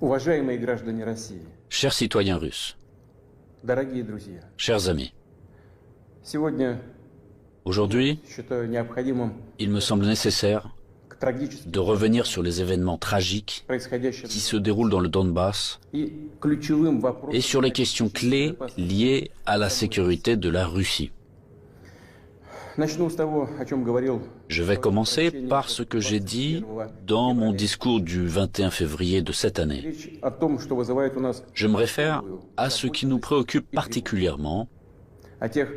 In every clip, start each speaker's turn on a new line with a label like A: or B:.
A: Уважаемые граждане России,
B: Chers citoyens russes,
A: дорогие друзья,
B: chers amis,
A: сегодня
B: aujourd'hui,
A: считаю необходимым
B: il me semble nécessaire
A: к трагическим
B: de revenir sur les événements tragiques
A: происходящим
B: qui se déroulent dans le Donbass
A: и ключевым вопросам
B: et sur les questions clés liées à la sécurité de la Russie.
A: Начну с того, о чем говорил.
B: Je vais commencer par ce que j'ai dit dans mon discours du 21 février de cette année.
A: Речь о том, что вызывает у нас
B: Je me réfère à ce qui nous préoccupe particulièrement,
A: о тех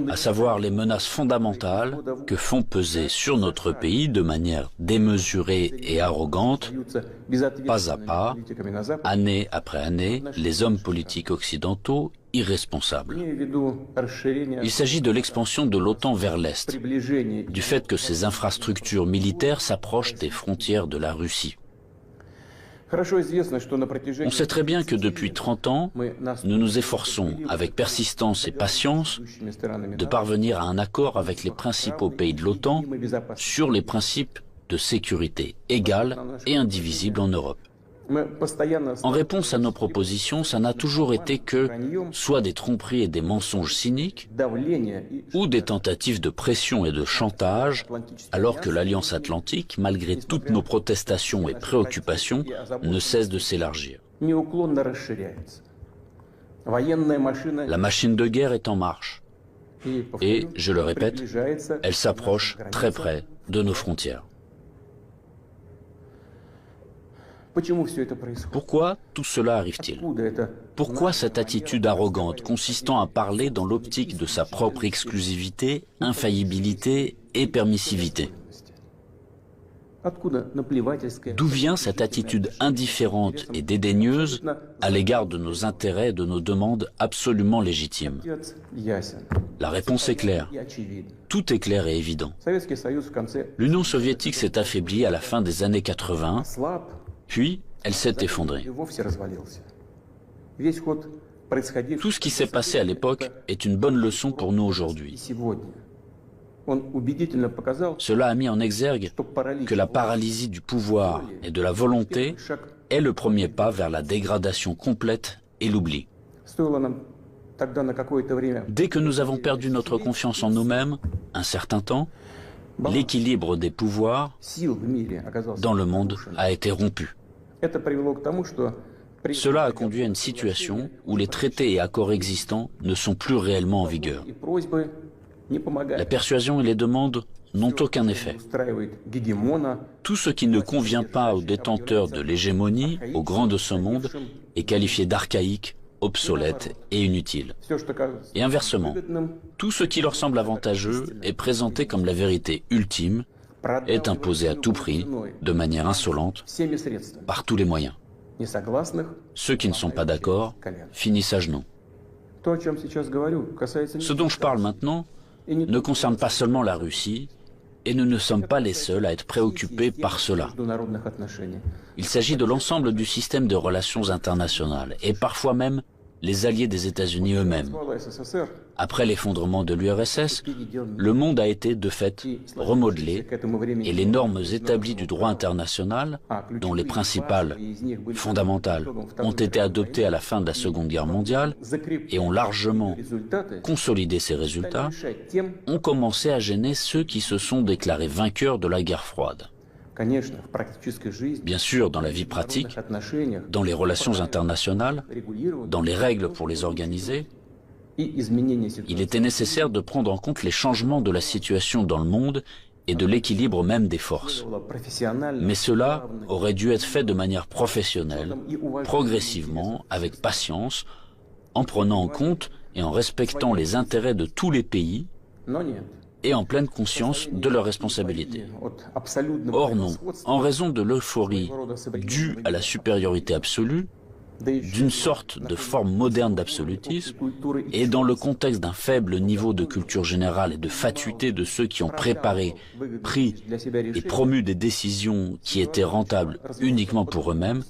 B: à savoir les menaces fondamentales que font peser sur notre pays de manière démesurée et arrogante, pas à pas, année après année, les hommes politiques occidentaux irresponsables. Il s'agit de l'expansion de l'OTAN vers l'Est, du fait que ces infrastructures militaires s'approchent des frontières de la Russie. On sait très bien que depuis 30 ans, nous nous efforçons, avec persistance et patience, de parvenir à un accord avec les principaux pays de l'OTAN sur les principes de sécurité égale et indivisible en Europe. En réponse à nos propositions, ça n'a toujours été que soit des tromperies et des mensonges cyniques, ou des tentatives de pression et de chantage, alors que l'Alliance Atlantique, malgré toutes nos protestations et préoccupations, ne cesse de s'élargir. La machine de guerre est en marche, et, je le répète, elle s'approche très près de nos frontières. Pourquoi tout cela arrive-t-il? Pourquoi cette attitude arrogante consistant à parler dans l'optique de sa propre exclusivité, infaillibilité et permissivité? D'où vient cette attitude indifférente et dédaigneuse à l'égard de nos intérêts et de nos demandes absolument légitimes? La réponse est claire. Tout est clair et évident. L'Union soviétique s'est affaiblie à la fin des années 80, puis elle s'est effondrée. Tout ce qui s'est passé à l'époque est une bonne leçon pour nous aujourd'hui. Cela a mis en exergue que la paralysie du pouvoir et de la volonté est le premier pas vers la dégradation complète et l'oubli. Dès que nous avons perdu notre confiance en nous-mêmes, un certain temps, l'équilibre des pouvoirs dans le monde a été rompu. Cela a conduit à une situation où les traités et accords existants ne sont plus réellement en vigueur. La persuasion et les demandes n'ont aucun effet. Tout ce qui ne convient pas aux détenteurs de l'hégémonie, aux grands de ce monde, est qualifié d'archaïque, obsolète et inutile. Et inversement, tout ce qui leur semble avantageux est présenté comme la vérité ultime, est imposé à tout prix, de manière insolente, par tous les moyens. Ceux qui ne sont pas d'accord finissent à genoux. Ce dont je parle maintenant ne concerne pas seulement la Russie, et nous ne sommes pas les seuls à être préoccupés par cela. Il s'agit de l'ensemble du système de relations internationales, et parfois même les alliés des États-Unis eux-mêmes. Après l'effondrement de l'URSS, le monde a été de fait remodelé et les normes établies du droit international, dont les principales, fondamentales, ont été adoptées à la fin de la Seconde Guerre mondiale et ont largement consolidé ces résultats, ont commencé à gêner ceux qui se sont déclarés vainqueurs de la guerre froide. Bien sûr, dans la vie pratique, dans les relations internationales, dans les règles pour les organiser, il était nécessaire de prendre en compte les changements de la situation dans le monde et de l'équilibre même des forces. Mais cela aurait dû être fait de manière professionnelle, progressivement, avec patience, en prenant en compte et en respectant les intérêts de tous les pays, et en pleine conscience de leurs responsabilités. Or non, en raison de l'euphorie due à la supériorité absolue, d'une sorte de forme moderne d'absolutisme, et dans le contexte d'un faible niveau de culture générale et de fatuité de ceux qui ont préparé, pris et promu des décisions qui étaient rentables uniquement pour eux-mêmes,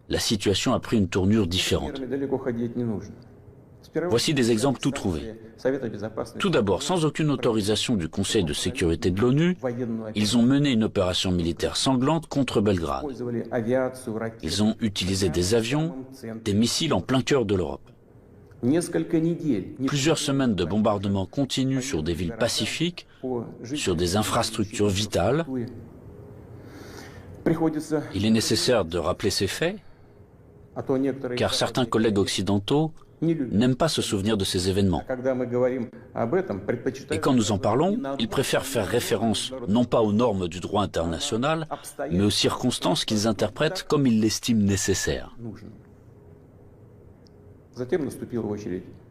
B: la situation a pris une tournure différente. Voici des exemples tout trouvés. Tout d'abord, sans aucune autorisation du Conseil de sécurité de l'ONU, ils ont mené une opération militaire sanglante contre Belgrade. Ils ont utilisé des avions, des missiles en plein cœur de l'Europe. Plusieurs semaines de bombardements continus sur des villes pacifiques, sur des infrastructures vitales. Il est nécessaire de rappeler ces faits, car certains collègues occidentaux n'aiment pas se souvenir de ces événements. Et quand nous en parlons, ils préfèrent faire référence non pas aux normes du droit international, mais aux circonstances qu'ils interprètent comme ils l'estiment nécessaires.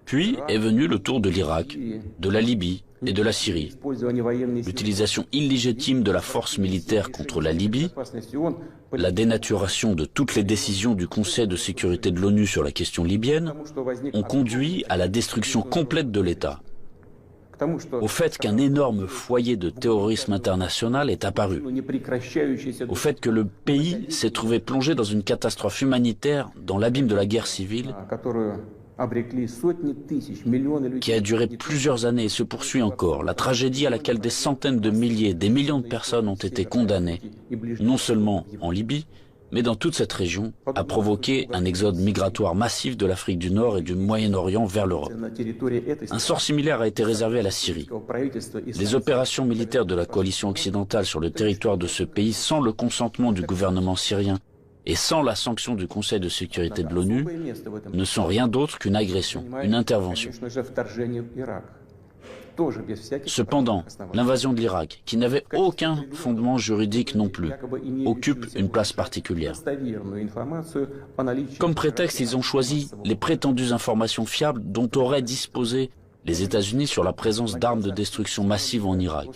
B: Puis est venu le tour de l'Irak, de la Libye et de la Syrie. L'utilisation illégitime de la force militaire contre la Libye, la dénaturation de toutes les décisions du Conseil de sécurité de l'ONU sur la question libyenne ont conduit à la destruction complète de l'État. Au fait qu'un énorme foyer de terrorisme international est apparu. Au fait que le pays s'est trouvé plongé dans une catastrophe humanitaire dans l'abîme de la guerre civile qui a duré plusieurs années et se poursuit encore. La tragédie à laquelle des centaines de milliers, des millions de personnes ont été condamnées, non seulement en Libye, mais dans toute cette région, a provoqué un exode migratoire massif de l'Afrique du Nord et du Moyen-Orient vers l'Europe. Un sort similaire a été réservé à la Syrie. Les opérations militaires de la coalition occidentale sur le territoire de ce pays, sans le consentement du gouvernement syrien et sans la sanction du Conseil de sécurité de l'ONU, ne sont rien d'autre qu'une agression, une intervention. Cependant, l'invasion de l'Irak, qui n'avait aucun fondement juridique non plus, occupe une place particulière. Comme prétexte, ils ont choisi les prétendues informations fiables dont auraient disposé les États-Unis sur la présence d'armes de destruction massive en Irak.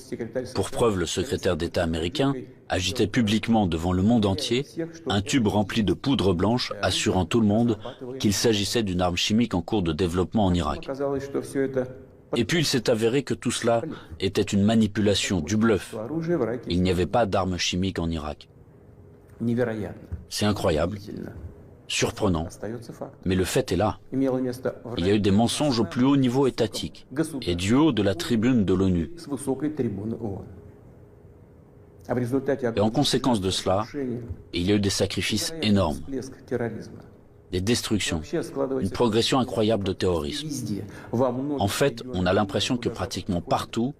B: Pour preuve, le secrétaire d'État américain agitait publiquement devant le monde entier un tube rempli de poudre blanche assurant tout le monde qu'il s'agissait d'une arme chimique en cours de développement en Irak. Et puis il s'est avéré que tout cela était une manipulation, du bluff. Il n'y avait pas d'armes chimiques en Irak. C'est incroyable, surprenant, mais le fait est là. Il y a eu des mensonges au plus haut niveau étatique et du haut de la tribune de l'ONU. Et en conséquence de cela, il y a eu des sacrifices énormes, des destructions, une progression incroyable de terrorisme. En fait, on a l'impression que pratiquement partout,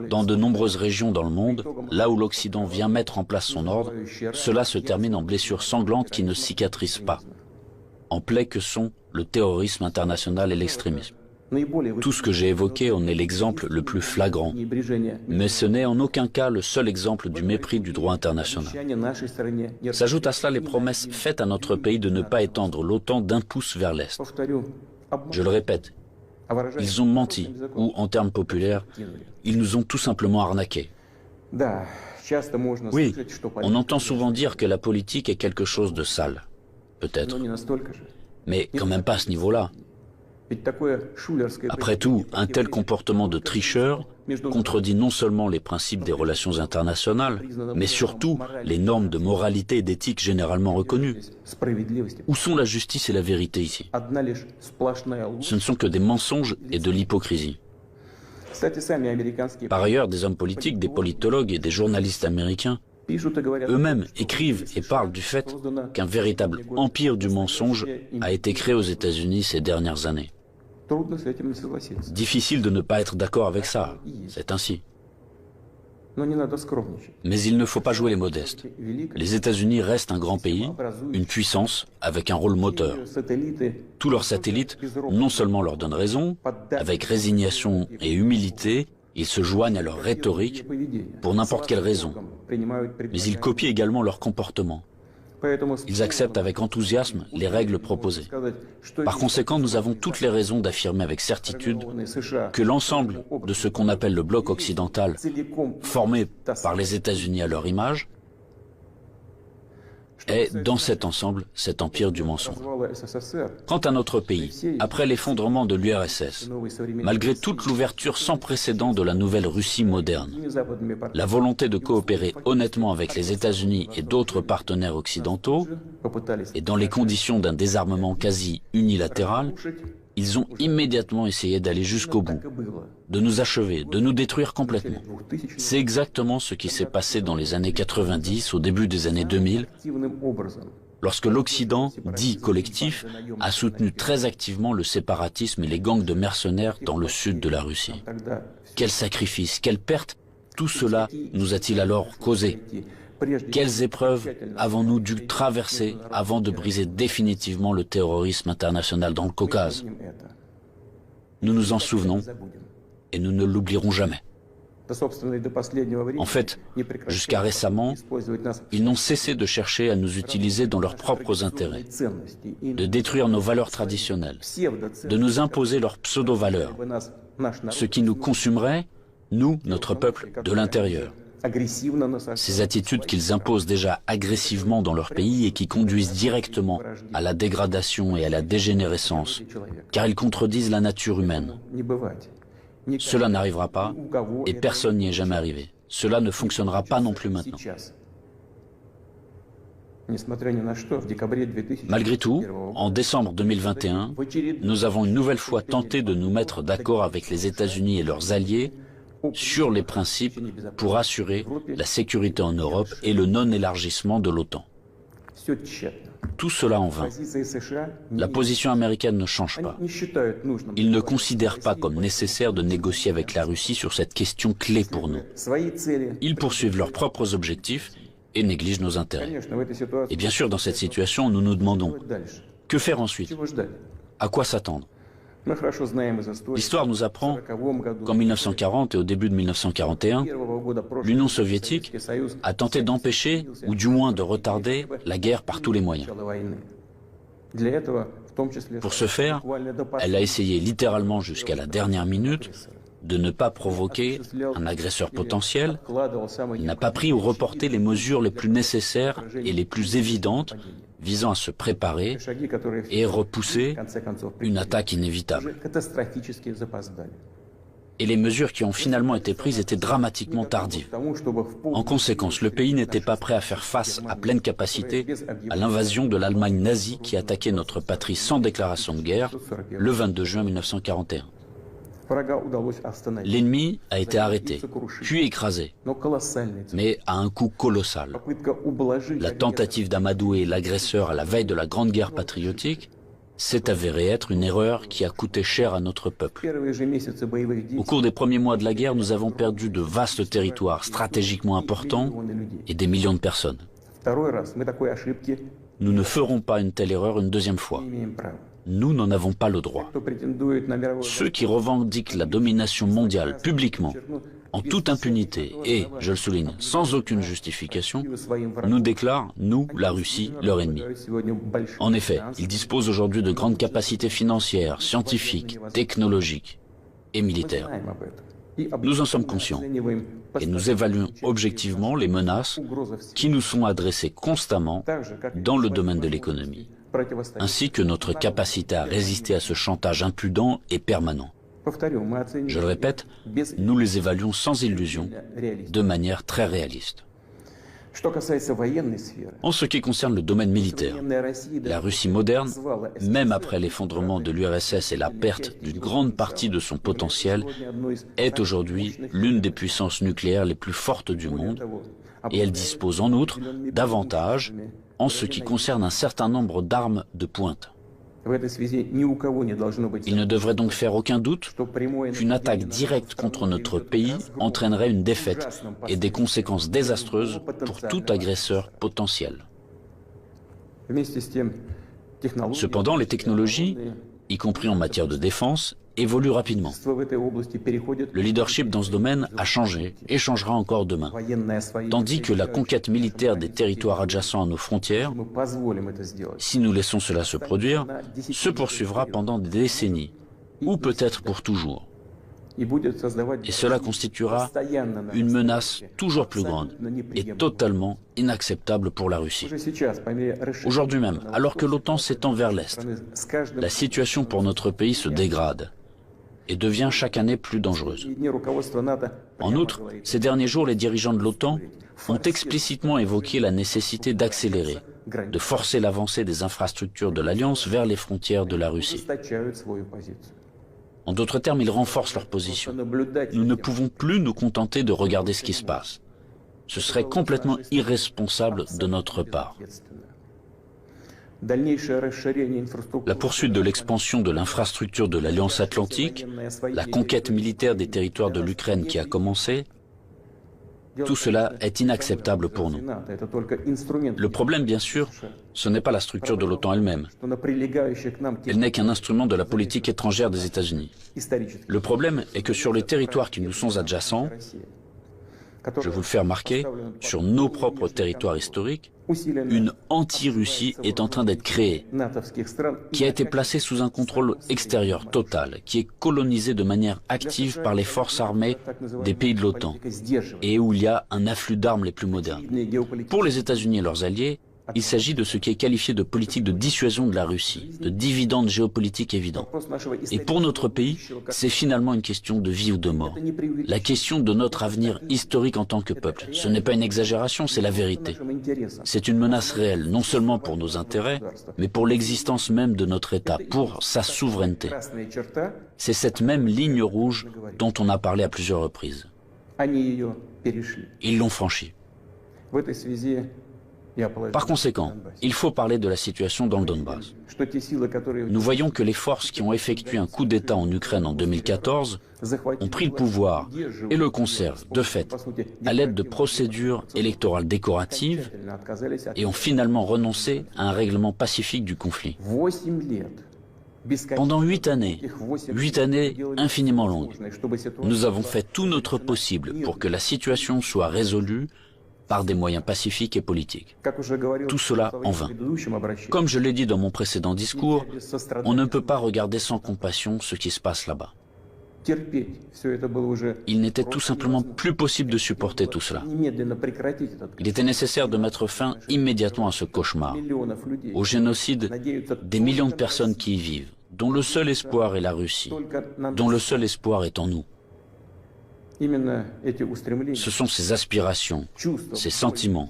B: dans de nombreuses régions dans le monde, là où l'Occident vient mettre en place son ordre, cela se termine en blessures sanglantes qui ne cicatrisent pas, en plaies que sont le terrorisme international et l'extrémisme. Tout ce que j'ai évoqué en est l'exemple le plus flagrant, mais ce n'est en aucun cas le seul exemple du mépris du droit international. S'ajoutent à cela les promesses faites à notre pays de ne pas étendre l'OTAN d'un pouce vers l'Est. Je le répète, ils ont menti, ou en termes populaires, ils nous ont tout simplement arnaqués. Oui, on entend souvent dire que la politique est quelque chose de sale, peut-être, mais quand même pas à ce niveau-là. Après tout, un tel comportement de tricheur contredit non seulement les principes des relations internationales, mais surtout les normes de moralité et d'éthique généralement reconnues. Où sont la justice et la vérité ici? Ce ne sont que des mensonges et de l'hypocrisie. Par ailleurs, des hommes politiques, des politologues et des journalistes américains eux-mêmes écrivent et parlent du fait qu'un véritable empire du mensonge a été créé aux États-Unis ces dernières années. Difficile de ne pas être d'accord avec ça, c'est ainsi. Mais il ne faut pas jouer les modestes. Les États-Unis restent un grand pays, une puissance avec un rôle moteur. Tous leurs satellites non seulement leur donnent raison, avec résignation et humilité, ils se joignent à leur rhétorique pour n'importe quelle raison, mais ils copient également leur comportement. Ils acceptent avec enthousiasme les règles proposées. Par conséquent, nous avons toutes les raisons d'affirmer avec certitude que l'ensemble de ce qu'on appelle le bloc occidental, formé par les États-Unis à leur image, est, dans cet ensemble, cet empire du mensonge. Quant à notre pays, après l'effondrement de l'URSS, malgré toute l'ouverture sans précédent de la nouvelle Russie moderne, la volonté de coopérer honnêtement avec les États-Unis et d'autres partenaires occidentaux, et dans les conditions d'un désarmement quasi unilatéral, Ils ont immédiatement essayé d'aller jusqu'au bout, de nous achever, de nous détruire complètement. C'est exactement ce qui s'est passé dans les années 90, au début des années 2000, lorsque l'Occident, dit collectif, a soutenu très activement le séparatisme et les gangs de mercenaires dans le sud de la Russie. Quels sacrifices, quelles pertes, tout cela nous a-t-il alors causé? Quelles épreuves avons-nous dû traverser avant de briser définitivement le terrorisme international dans le Caucase? Nous nous en souvenons et nous ne l'oublierons jamais. En fait, jusqu'à récemment, ils n'ont cessé de chercher à nous utiliser dans leurs propres intérêts, de détruire nos valeurs traditionnelles, de nous imposer leurs pseudo-valeurs, ce qui nous consumerait, nous, notre peuple, de l'intérieur. Ces attitudes qu'ils imposent déjà agressivement dans leur pays et qui conduisent directement à la dégradation et à la dégénérescence, car ils contredisent la nature humaine. Cela n'arrivera pas et personne n'y est jamais arrivé. Cela ne fonctionnera pas non plus maintenant. Malgré tout, en décembre 2021, nous avons une nouvelle fois tenté de nous mettre d'accord avec les États-Unis et leurs alliés sur les principes pour assurer la sécurité en Europe et le non-élargissement de l'OTAN. Tout cela en vain. La position américaine ne change pas. Ils ne considèrent pas comme nécessaire de négocier avec la Russie sur cette question clé pour nous. Ils poursuivent leurs propres objectifs et négligent nos intérêts. Et bien sûr, dans cette situation, nous nous demandons, que faire ensuite? À quoi s'attendre? L'histoire nous apprend qu'en 1940 et au début de 1941, l'Union soviétique a tenté d'empêcher, ou du moins de retarder, la guerre par tous les moyens. Pour ce faire, elle a essayé littéralement jusqu'à la dernière minute de ne pas provoquer un agresseur potentiel, n'a pas pris ou reporté les mesures les plus nécessaires et les plus évidentes visant à se préparer et repousser une attaque inévitable. Et les mesures qui ont finalement été prises étaient dramatiquement tardives. En conséquence, le pays n'était pas prêt à faire face à pleine capacité à l'invasion de l'Allemagne nazie qui attaquait notre patrie sans déclaration de guerre le 22 juin 1941. L'ennemi a été arrêté, puis écrasé, mais à un coût colossal. La tentative d'amadouer l'agresseur à la veille de la Grande Guerre patriotique s'est avérée être une erreur qui a coûté cher à notre peuple. Au cours des premiers mois de la guerre, nous avons perdu de vastes territoires stratégiquement importants et des millions de personnes. Nous ne ferons pas une telle erreur une deuxième fois. Nous n'en avons pas le droit. Ceux qui revendiquent la domination mondiale publiquement, en toute impunité et, je le souligne, sans aucune justification, nous déclarent, nous, la Russie, leur ennemi. En effet, ils disposent aujourd'hui de grandes capacités financières, scientifiques, technologiques et militaires. Nous en sommes conscients et nous évaluons objectivement les menaces qui nous sont adressées constamment dans le domaine de l'économie, ainsi que notre capacité à résister à ce chantage impudent et permanent. Je le répète, nous les évaluons sans illusion, de manière très réaliste. En ce qui concerne le domaine militaire, la Russie moderne, même après l'effondrement de l'URSS et la perte d'une grande partie de son potentiel, est aujourd'hui l'une des puissances nucléaires les plus fortes du monde, et elle dispose en outre d'avantages en ce qui concerne un certain nombre d'armes de pointe. Il ne devrait donc faire aucun doute qu'une attaque directe contre notre pays entraînerait une défaite et des conséquences désastreuses pour tout agresseur potentiel. Cependant, les technologies, y compris en matière de défense, évoluent rapidement. Le leadership dans ce domaine a changé et changera encore demain. Tandis que la conquête militaire des territoires adjacents à nos frontières, si nous laissons cela se produire, se poursuivra pendant des décennies, ou peut-être pour toujours. Et cela constituera une menace toujours plus grande et totalement inacceptable pour la Russie. Aujourd'hui même, alors que l'OTAN s'étend vers l'Est, la situation pour notre pays se dégrade et devient chaque année plus dangereuse. En outre, ces derniers jours, les dirigeants de l'OTAN ont explicitement évoqué la nécessité d'accélérer, de forcer l'avancée des infrastructures de l'Alliance vers les frontières de la Russie. En d'autres termes, ils renforcent leur position. Nous ne pouvons plus nous contenter de regarder ce qui se passe. Ce serait complètement irresponsable de notre part. La poursuite de l'expansion de l'infrastructure de l'Alliance Atlantique, la conquête militaire des territoires de l'Ukraine qui a commencé, tout cela est inacceptable pour nous. Le problème, bien sûr, ce n'est pas la structure de l'OTAN elle-même. Elle n'est qu'un instrument de la politique étrangère des États-Unis. Le problème est que sur les territoires qui nous sont adjacents, je vous le fais remarquer, sur nos propres territoires historiques, une anti-Russie est en train d'être créée, qui a été placée sous un contrôle extérieur total, qui est colonisée de manière active par les forces armées des pays de l'OTAN, et où il y a un afflux d'armes les plus modernes. Pour les États-Unis et leurs alliés, il s'agit de ce qui est qualifié de politique de dissuasion de la Russie, de dividendes géopolitiques évidents. Et pour notre pays, c'est finalement une question de vie ou de mort. La question de notre avenir historique en tant que peuple. Ce n'est pas une exagération, c'est la vérité. C'est une menace réelle, non seulement pour nos intérêts, mais pour l'existence même de notre État, pour sa souveraineté. C'est cette même ligne rouge dont on a parlé à plusieurs reprises. Ils l'ont franchie. Par conséquent, il faut parler de la situation dans le Donbass. Nous voyons que les forces qui ont effectué un coup d'État en Ukraine en 2014 ont pris le pouvoir et le conservent, de fait, à l'aide de procédures électorales décoratives et ont finalement renoncé à un règlement pacifique du conflit. Pendant 8 années infiniment longues, nous avons fait tout notre possible pour que la situation soit résolue par des moyens pacifiques et politiques. Tout cela en vain. Comme je l'ai dit dans mon précédent discours, on ne peut pas regarder sans compassion ce qui se passe là-bas. Il n'était tout simplement plus possible de supporter tout cela. Il était nécessaire de mettre fin immédiatement à ce cauchemar, au génocide des millions de personnes qui y vivent, dont le seul espoir est la Russie, dont le seul espoir est en nous. Ce sont ces aspirations, ces sentiments,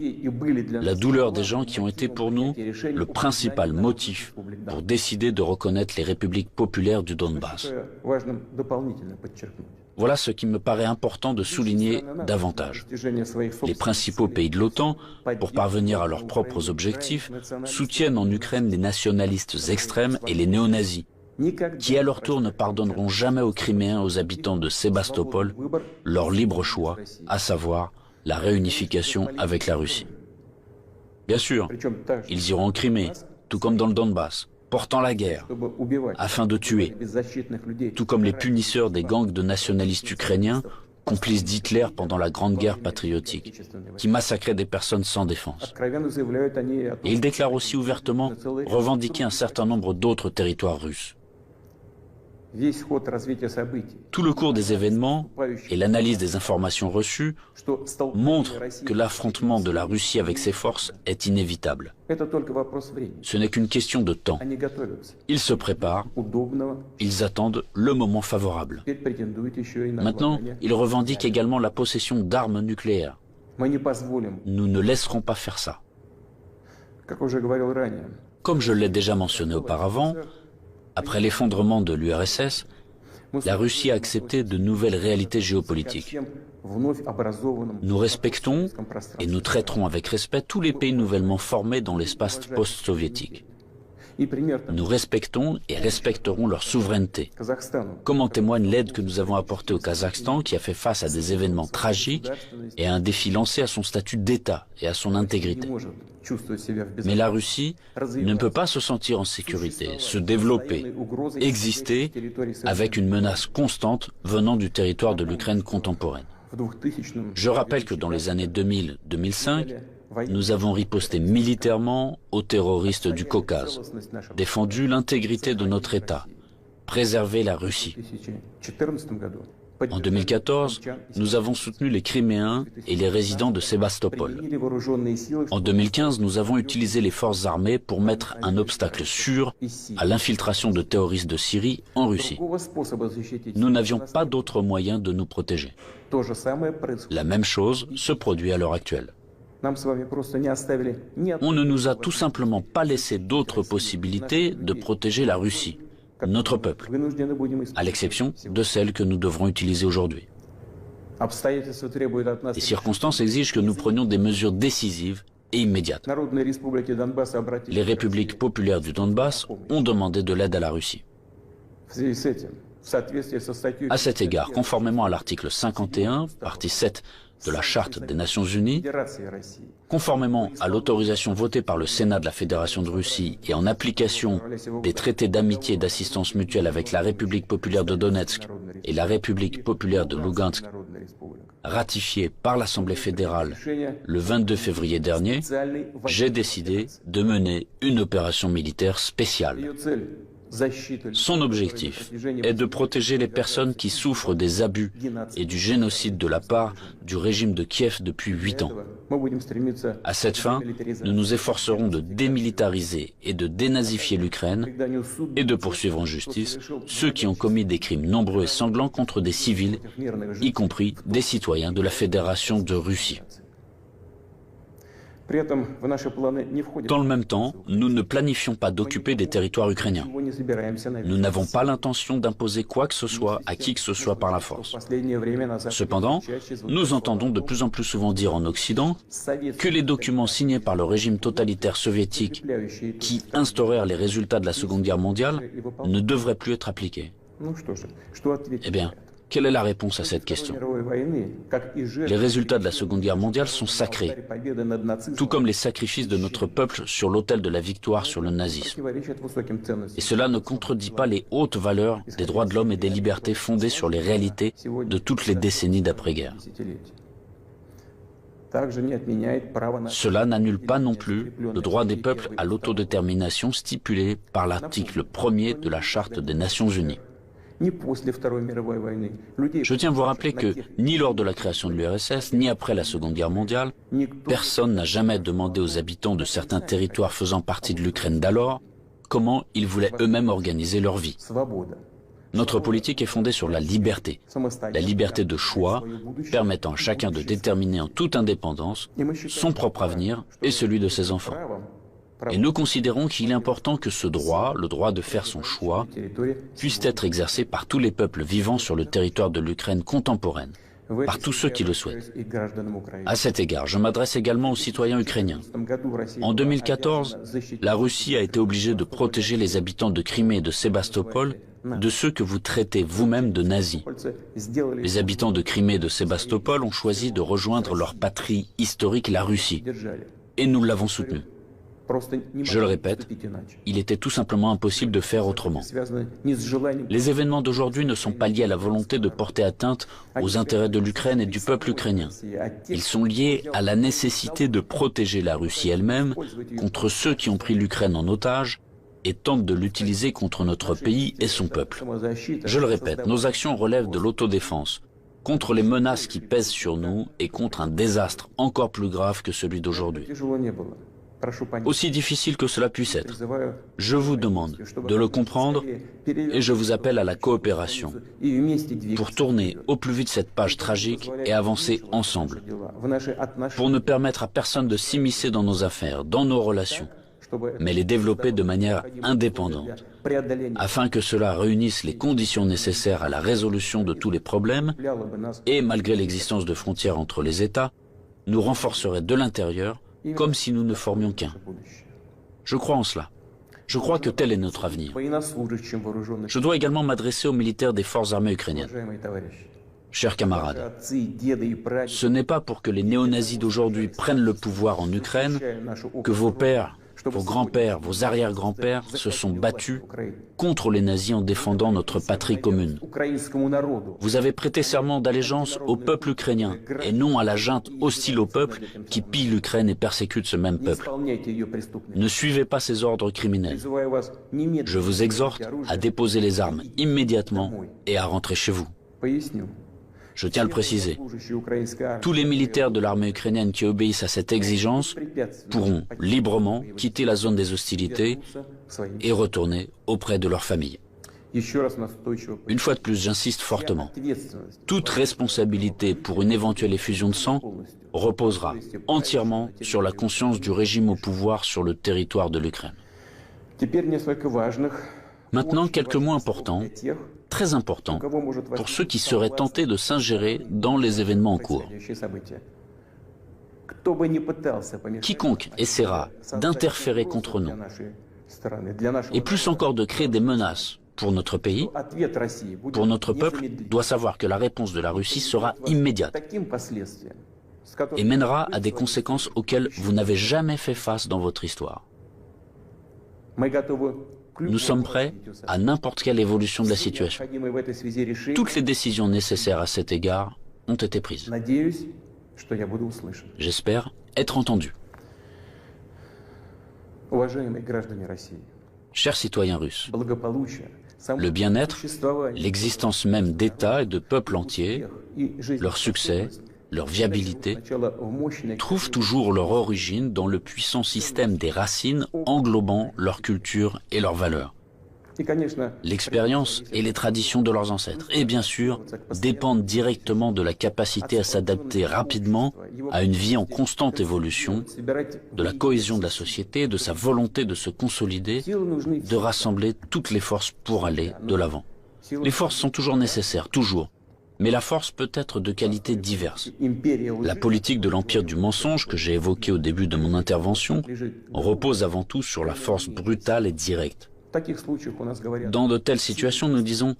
B: la douleur des gens qui ont été pour nous le principal motif pour décider de reconnaître les républiques populaires du Donbass. Voilà ce qui me paraît important de souligner davantage. Les principaux pays de l'OTAN, pour parvenir à leurs propres objectifs, soutiennent en Ukraine les nationalistes extrêmes et les néo-nazis, qui à leur tour ne pardonneront jamais aux Criméens, aux habitants de Sébastopol, leur libre choix, à savoir la réunification avec la Russie. Bien sûr, ils iront en Crimée, tout comme dans le Donbass, portant la guerre, afin de tuer, tout comme les punisseurs des gangs de nationalistes ukrainiens, complices d'Hitler pendant la Grande Guerre patriotique, qui massacraient des personnes sans défense. Et ils déclarent aussi ouvertement revendiquer un certain nombre d'autres territoires russes. Tout le cours des événements et l'analyse des informations reçues montrent que l'affrontement de la Russie avec ses forces est inévitable. Ce n'est qu'une question de temps. Ils se préparent, ils attendent le moment favorable. Maintenant, ils revendiquent également la possession d'armes nucléaires. Nous ne laisserons pas faire ça. Comme je l'ai déjà mentionné auparavant, après l'effondrement de l'URSS, la Russie a accepté de nouvelles réalités géopolitiques. Nous respectons et nous traiterons avec respect tous les pays nouvellement formés dans l'espace post-soviétique. Nous respectons et respecterons leur souveraineté, comme en témoigne l'aide que nous avons apportée au Kazakhstan qui a fait face à des événements tragiques et à un défi lancé à son statut d'État et à son intégrité. Mais la Russie ne peut pas se sentir en sécurité, se développer, exister avec une menace constante venant du territoire de l'Ukraine contemporaine. Je rappelle que dans les années 2000-2005, nous avons riposté militairement aux terroristes du Caucase, défendu l'intégrité de notre État, préservé la Russie. En 2014, nous avons soutenu les Criméens et les résidents de Sébastopol. En 2015, nous avons utilisé les forces armées pour mettre un obstacle sûr à l'infiltration de terroristes de Syrie en Russie. Nous n'avions pas d'autre moyen de nous protéger. La même chose se produit à l'heure actuelle. On ne nous a tout simplement pas laissé d'autres possibilités de protéger la Russie, notre peuple, à l'exception de celles que nous devrons utiliser aujourd'hui. Les circonstances exigent que nous prenions des mesures décisives et immédiates. Les républiques populaires du Donbass ont demandé de l'aide à la Russie. À cet égard, conformément à l'article 51, partie 7 de la Charte des Nations Unies, conformément à l'autorisation votée par le Sénat de la Fédération de Russie et en application des traités d'amitié et d'assistance mutuelle avec la République populaire de Donetsk et la République populaire de Lugansk, ratifiés par l'Assemblée fédérale le 22 février dernier, j'ai décidé de mener une opération militaire spéciale. Son objectif est de protéger les personnes qui souffrent des abus et du génocide de la part du régime de Kiev depuis 8 ans. À cette fin, nous nous efforcerons de démilitariser et de dénazifier l'Ukraine et de poursuivre en justice ceux qui ont commis des crimes nombreux et sanglants contre des civils, y compris des citoyens de la Fédération de Russie. Dans le même temps, nous ne planifions pas d'occuper des territoires ukrainiens. Nous n'avons pas l'intention d'imposer quoi que ce soit à qui que ce soit par la force. Cependant, nous entendons de plus en plus souvent dire en Occident que les documents signés par le régime totalitaire soviétique qui instaurèrent les résultats de la Seconde Guerre mondiale ne devraient plus être appliqués. Eh bien, quelle est la réponse à cette question? Les résultats de la Seconde Guerre mondiale sont sacrés, tout comme les sacrifices de notre peuple sur l'autel de la victoire sur le nazisme. Et cela ne contredit pas les hautes valeurs des droits de l'homme et des libertés fondées sur les réalités de toutes les décennies d'après-guerre. Cela n'annule pas non plus le droit des peuples à l'autodétermination stipulé par l'article 1er de la Charte des Nations Unies. Je tiens à vous rappeler que, ni lors de la création de l'URSS, ni après la Seconde Guerre mondiale, personne n'a jamais demandé aux habitants de certains territoires faisant partie de l'Ukraine d'alors comment ils voulaient eux-mêmes organiser leur vie. Notre politique est fondée sur la liberté de choix, permettant à chacun de déterminer en toute indépendance son propre avenir et celui de ses enfants. Et nous considérons qu'il est important que ce droit, le droit de faire son choix, puisse être exercé par tous les peuples vivant sur le territoire de l'Ukraine contemporaine, par tous ceux qui le souhaitent. À cet égard, je m'adresse également aux citoyens ukrainiens. En 2014, la Russie a été obligée de protéger les habitants de Crimée et de Sébastopol de ceux que vous traitez vous-même de nazis. Les habitants de Crimée et de Sébastopol ont choisi de rejoindre leur patrie historique, la Russie, et nous l'avons soutenu. Je le répète, il était tout simplement impossible de faire autrement. Les événements d'aujourd'hui ne sont pas liés à la volonté de porter atteinte aux intérêts de l'Ukraine et du peuple ukrainien. Ils sont liés à la nécessité de protéger la Russie elle-même contre ceux qui ont pris l'Ukraine en otage et tentent de l'utiliser contre notre pays et son peuple. Je le répète, nos actions relèvent de l'autodéfense, contre les menaces qui pèsent sur nous et contre un désastre encore plus grave que celui d'aujourd'hui. Aussi difficile que cela puisse être, je vous demande de le comprendre et je vous appelle à la coopération pour tourner au plus vite cette page tragique et avancer ensemble, pour ne permettre à personne de s'immiscer dans nos affaires, dans nos relations, mais les développer de manière indépendante, afin que cela réunisse les conditions nécessaires à la résolution de tous les problèmes et, malgré l'existence de frontières entre les États, nous renforcerait de l'intérieur comme si nous ne formions qu'un. Je crois en cela. Je crois que tel est notre avenir. Je dois également m'adresser aux militaires des forces armées ukrainiennes. Chers camarades, ce n'est pas pour que les néo-nazis d'aujourd'hui prennent le pouvoir en Ukraine que vos pères, vos grands-pères, vos arrière-grands-pères se sont battus contre les nazis en défendant notre patrie commune. Vous avez prêté serment d'allégeance au peuple ukrainien et non à la junte hostile au peuple qui pille l'Ukraine et persécute ce même peuple. Ne suivez pas ces ordres criminels. Je vous exhorte à déposer les armes immédiatement et à rentrer chez vous. Je tiens à le préciser, tous les militaires de l'armée ukrainienne qui obéissent à cette exigence pourront librement quitter la zone des hostilités et retourner auprès de leur famille. Une fois de plus, j'insiste fortement. Toute responsabilité pour une éventuelle effusion de sang reposera entièrement sur la conscience du régime au pouvoir sur le territoire de l'Ukraine. Maintenant, quelques mots importants, très importants, pour ceux qui seraient tentés de s'ingérer dans les événements en cours. Quiconque essaiera d'interférer contre nous, et plus encore de créer des menaces pour notre pays, pour notre peuple, doit savoir que la réponse de la Russie sera immédiate et mènera à des conséquences auxquelles vous n'avez jamais fait face dans votre histoire. Nous sommes prêts à n'importe quelle évolution de la situation. Toutes les décisions nécessaires à cet égard ont été prises. J'espère être entendu. Chers citoyens russes, le bien-être, l'existence même d'États et de peuples entiers, leur succès, leur viabilité, trouvent toujours leur origine dans le puissant système des racines englobant leur culture et leurs valeurs. L'expérience et les traditions de leurs ancêtres, et bien sûr, dépendent directement de la capacité à s'adapter rapidement à une vie en constante évolution, de la cohésion de la société, de sa volonté de se consolider, de rassembler toutes les forces pour aller de l'avant. Les forces sont toujours nécessaires, toujours. Mais la force peut être de qualités diverses. La politique de l'empire du mensonge que j'ai évoquée au début de mon intervention repose avant tout sur la force brutale et directe. Dans de telles situations, nous disons,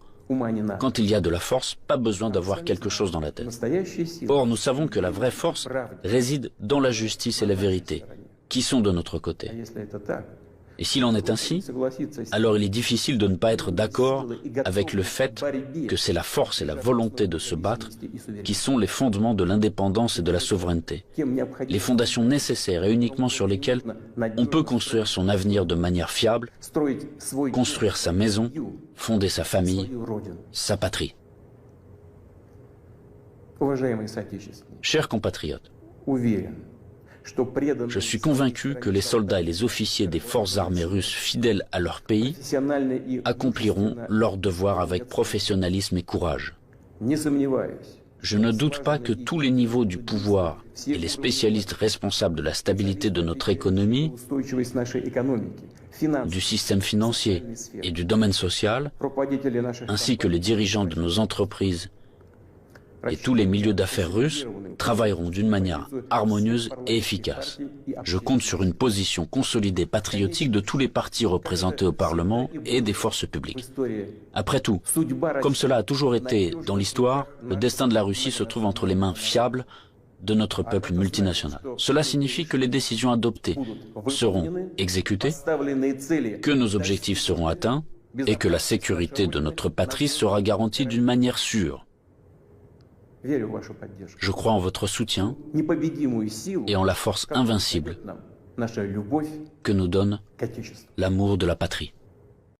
B: quand il y a de la force, pas besoin d'avoir quelque chose dans la tête. Or, nous savons que la vraie force réside dans la justice et la vérité, qui sont de notre côté. Et s'il en est ainsi, alors il est difficile de ne pas être d'accord avec le fait que c'est la force et la volonté de se battre qui sont les fondements de l'indépendance et de la souveraineté, les fondations nécessaires et uniquement sur lesquelles on peut construire son avenir de manière fiable, construire sa maison, fonder sa famille, sa patrie. Chers compatriotes, je suis convaincu que les soldats et les officiers des forces armées russes fidèles à leur pays accompliront leur devoir avec professionnalisme et courage. Je ne doute pas que tous les niveaux du pouvoir et les spécialistes responsables de la stabilité de notre économie, du système financier et du domaine social, ainsi que les dirigeants de nos entreprises et tous les milieux d'affaires russes travailleront d'une manière harmonieuse et efficace. Je compte sur une position consolidée patriotique de tous les partis représentés au Parlement et des forces publiques. Après tout, comme cela a toujours été dans l'histoire, le destin de la Russie se trouve entre les mains fiables de notre peuple multinational. Cela signifie que les décisions adoptées seront exécutées, que nos objectifs seront atteints et que la sécurité de notre patrie sera garantie d'une manière sûre. Je crois en votre soutien et en la force invincible que nous donne l'amour de la patrie.